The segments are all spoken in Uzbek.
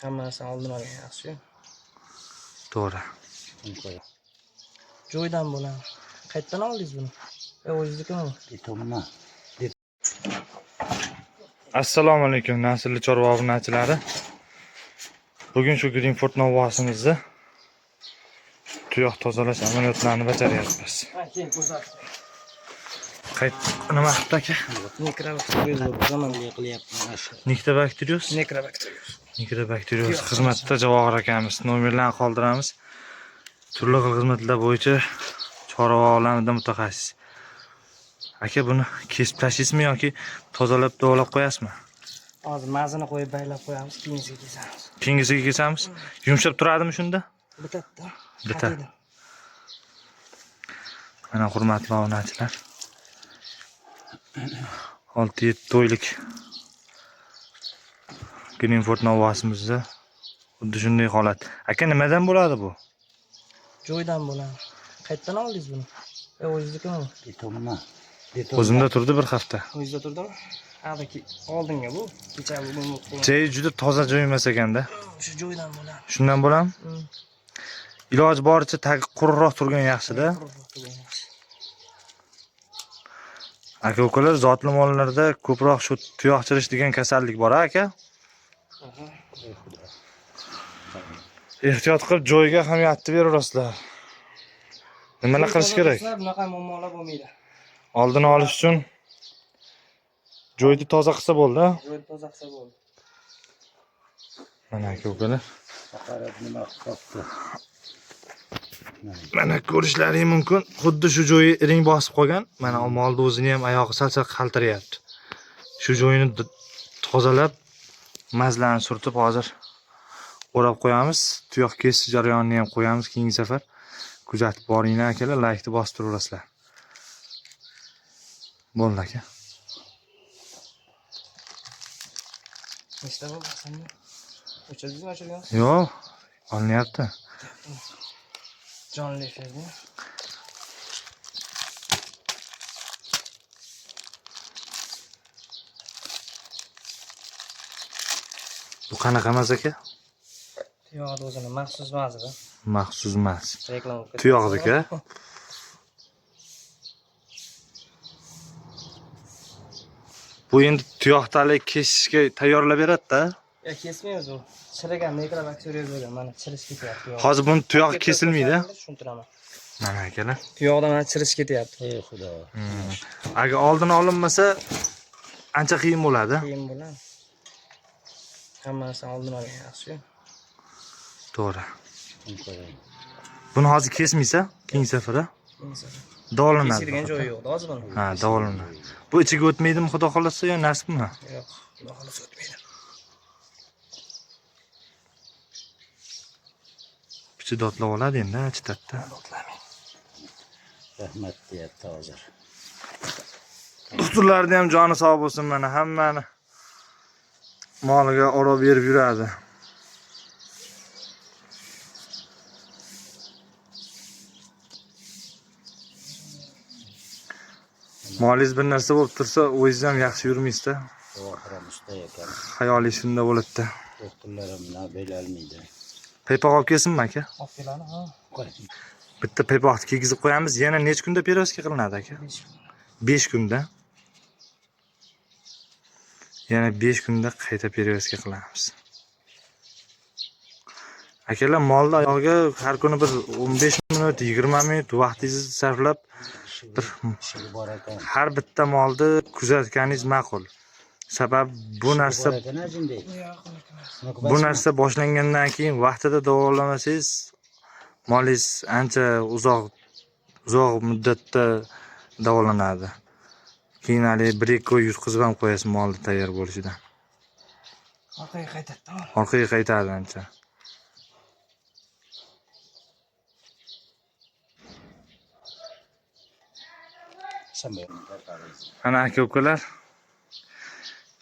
Hammasini oldin olgan yaxshi-ku. To'g'ri. Joydan bo'ladi. Qayerdan oldingiz buni? O'zingiznikimi? Bitomma. Assalomu alaykum naslli chorva obunachilari. Bugun shu Greenford Novvosimizda tuyoq tozalash amaliyotlarini bajaryapmiz. Keyin ko'rsatib. Nima qilibdi aka? Nekrobakteriyoz qilyapman. Nekrobakteriyoz xizmatda Javohir akamiz nomerlarni qoldiramiz. Turli xil xizmatlar bo'yicha chorva olamida mutaxassis. Aka buni kesib tashlaysizmi yoki tozalab davolab qo'yasizmi? Hozir mazini qo'yib baylab qo'yamiz, keyingiga kesamiz. Keyingisiga kesamiz. Yumshab turadimi shunda? Bitta. Bitta. Mana hurmatli obunachilar. 6-7 to'ylik Greenford Novvosimizda xuddi shunday holat. Aka nimadan bo'ladi bu? Joydan bo'ladi. Qayerdan oldingiz buni? O'zingiznikimi? Bitomma. O'zimda turdi bir hafta. O'zingizda turdimi? Hali oldinga bu. Kecha bugun yo'q. Joy juda toza joy emas ekanda. Shu joydan bo'ladi. Shundan bo'lam? Iloji boricha tagi quruqroq turgan yaxshi-da. Aka ukalar zotli mollarda ko'proq shu tuyoq chirish degan kasallik bor aka. Ehtiyot qilib joyiga ham yatib beraverasizlar. Nimalar qilish kerak? Bunaqa muammolar bo'lmaydi. Oldini olish uchun joyni toza qilsa bo'ldi. Joyni toza qilsa bo'ldi. Mana aka ukalar. Faqat nima qilibdi? Mana ko'rishlaring mumkin. Xuddi shu joyi iring bosib qolgan. Mana molni o'zini ham oyog'i sal-sal qaltiryapti. Shu joyini tozalab, mazlarni surtib hozir o'rab qo'yamiz. Tuyoq kesish jarayonini ham qo'yamiz keyingi safar. Kuzatib boringlar akalar, laykni bosib turaverasizlar. Bo'ldi aka. Nechta bo'ldi senda? O'chirdingizmi, o'chirgansiz? Yo'q, olinyapti. Jonli efirda. Bu qanaqa emas aka? Tuyoqni o'zini maxsus mazida. Maxsus emas. Reklama qilib. Tuyoqdika. Bu endi tuyoqdalik kesishga tayyorlab beradi-da. Yo'q, kesmaymiz bu. Chirigan nekrobakteriyoz bo'lgan. Mana chirish ketyapti. Hozir buni tuyoq kesilmaydi. Tushuntiraman. Mana akalar. Tuyoqdan mana chirish ketyapti. Ey xudo. Agar oldin olinmasa ancha qiyin bo'ladi. Keyin bo'ladi. Hammasini oldin olgan yaxshi-ku. To'g'ri. Buni hozir kesmaysa, keyingi safar davolanadi. Kesilgan joyi yo'q, hozir buni. Ha, davolanadi. Bu ichiga o'tmaydimi, xudo xolasa yo nasibmi? Yo'q, xudo xolasa o'tmaydi. Pichi dotlab oladi endi, chitatda. Dotlamayman. Rahmat deyapti hozir. Doktorlarning ham joni sog' bo'lsin, mana hammani moliga oro berib yuradi. Molingiz bir narsa bo'lib tursa, o'zingiz ham yaxshi yurmaysiz-da. Javohiram usta ekan. Xayoli shunda bo'ladi-da. Doktorlarim nima bilolmaydi. Paypoq olib kelsinmi aka? Olib keladi, ha. Bitta paypoqni kiygizib qo'yamiz. Yana necha kunda perioska qilinadi aka? 5 kunda. Yana 5 kunda qayta perioska qilamiz. Akalar molni oyog'iga har kuni bir 15 minut, 20 minut vaqtingizni sarflab bir har bitta molni kuzatganingiz ma'qul. Sabab bu narsa boshlangandan keyin vaqtida davolamasangiz molingiz ancha uzoq muddatda davolanadi. Keyin hali 1-2 oy yutqizib ham qo'yasiz molni tayyor bo'lishidan. Orqaga qaytadi. Orqaga qaytadi ancha. Ana aka ukalar.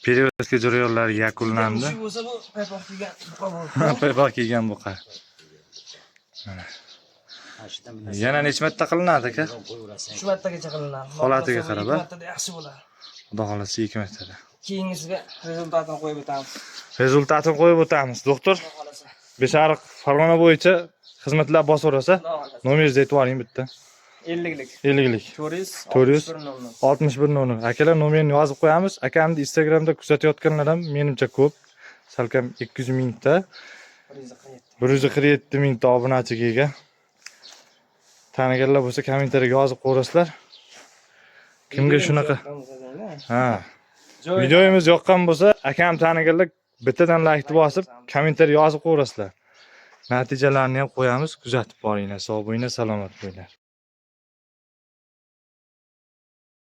Perioska jarayonlari yakunlandi. Shu bo'lsa bu paypoq kiygan buqa bo'ldi. Paypoq kiygan buqa. Mana. Yana necha marta qilinadi aka? Shu martagacha qilinadi. Holatiga qarab, Shu martada yaxshi bo'ladi. Xudo xolasa 2 martada. keyingisiga rezultatini qo'yib o'tamiz. Rezultatini qo'yib o'tamiz. Doktor, Xudo xolasa. Beshariq Farg'ona bo'yicha xizmatlar bosaverasa, Xudo xolasa. nomeringizni aytib yuboring bitta. 50lik. 50lik. 400 6100. Akalar nomerini yozib qo'yamiz. Akamni Instagramda kuzatayotganlar ham menimcha ko'p. Salkam 200 mingta, 147 mingta obunachiga ega. Taniganlar bo'lsa kommentariyaga yozib qo'yasizlar. Kimga shunaqa? Ha. Videomiz yoqqan bo'lsa, akam taniganlar bittadan like bosib, kommentariya yozib qo'yasizlar. Natijalarni ham qo'yamiz, kuzatib boringlar. Sog' bo'linglar, salomat bo'linglar.